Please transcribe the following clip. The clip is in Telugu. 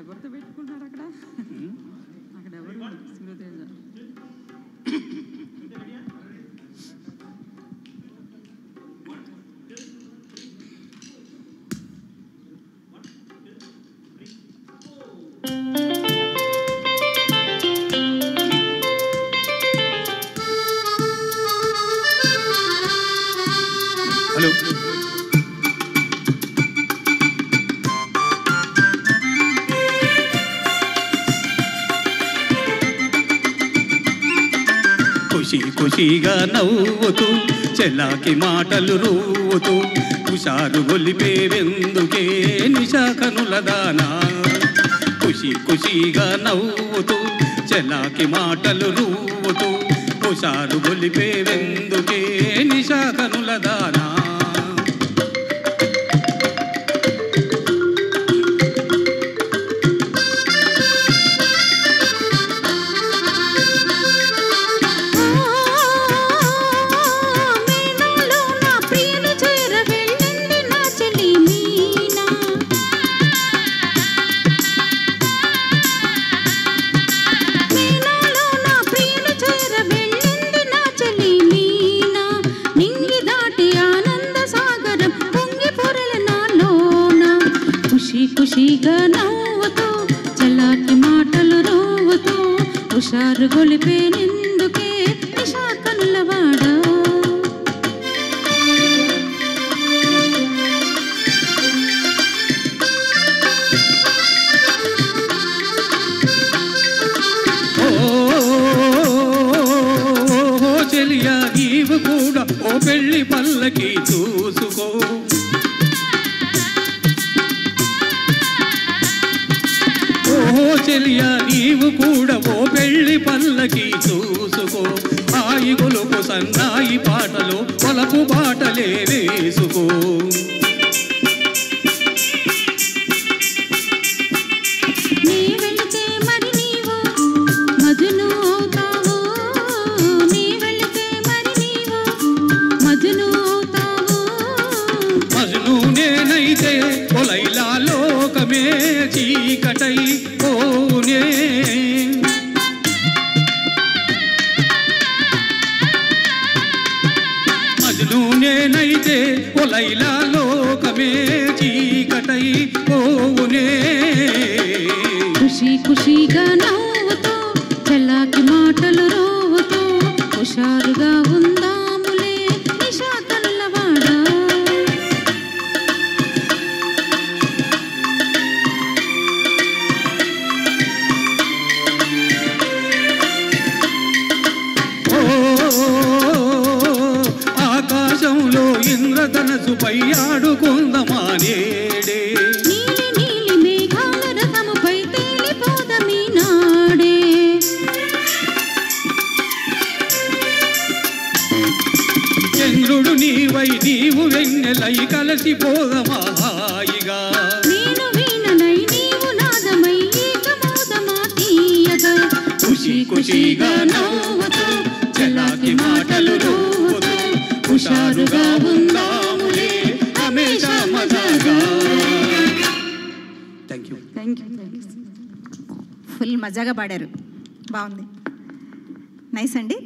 ఎవరితో పెట్టుకుంటున్నారు అక్కడ? అక్కడ ఎవరు? శివతేజ. హలో, ఖుషి ఖుషిగా నవ్వుతూ చెల్లాకి మాటలు రూవుతూ హుషారు గొలిపేవెందుకే నిశా కనుల దానా. ఖుషి ఖుషిగా నవ్వుతూ చెల్లాకి మాటలు రూవుతూ హుషారు గొలిపేవెందుకే నిశా కనుల దానా. ఖుషిగా నవ్వుతూ చలాకి మాటలు రోవుతూ హుషారు గొలిపేనెందుకే నిశా కనులవాడా. చెలియా నీవు కూడా ఓ పెళ్లి పల్లకి చూసుకో. చెలియా నీవు కూడా ఓ పెళ్లి పల్లకి చూసుకో. హాయి గొలుపు సన్నాయి పాటలు పొలపు పాటలే వేసుకో. నీ వెళితే మరి నీవు మజను అవుతావు, నీ వెళితే మరి నీవు మజను అవుతావు. మజను నేనైతే లైలా లోకమే చీకటై పోనే. మజను నేనైతే లైలా లోకమే చీకటై పోనే. ఖుషి ఖుషిగా నవ్వుతూ చలాకి మాటలు రోవుతూ హుషారుగా ఉందాములే నిశా కనులవాడా. ఆకాశంలో ఇంద్రధనసుపై ఆడుకుందమా నేడే. నీలి నీలి మేఘాల రథముపై తేలిపోదమీ నాడే. చంద్రుడు నీవై నీవు వెన్నెలై కలిసిపోదమా హాయిగా. నేను వీణనై నీవు నాదమై ఏకమౌదమా తీయగా. ఖుషి ఖుషిగా నవ్వుతూ చలాకి మాటలు రూవుతూ హుషారుగా ఉందాములే హమేషా మజాగా. Thank you. ఫుల్ మజాగా పాడారు, బాగుంది, నైస్ అండి.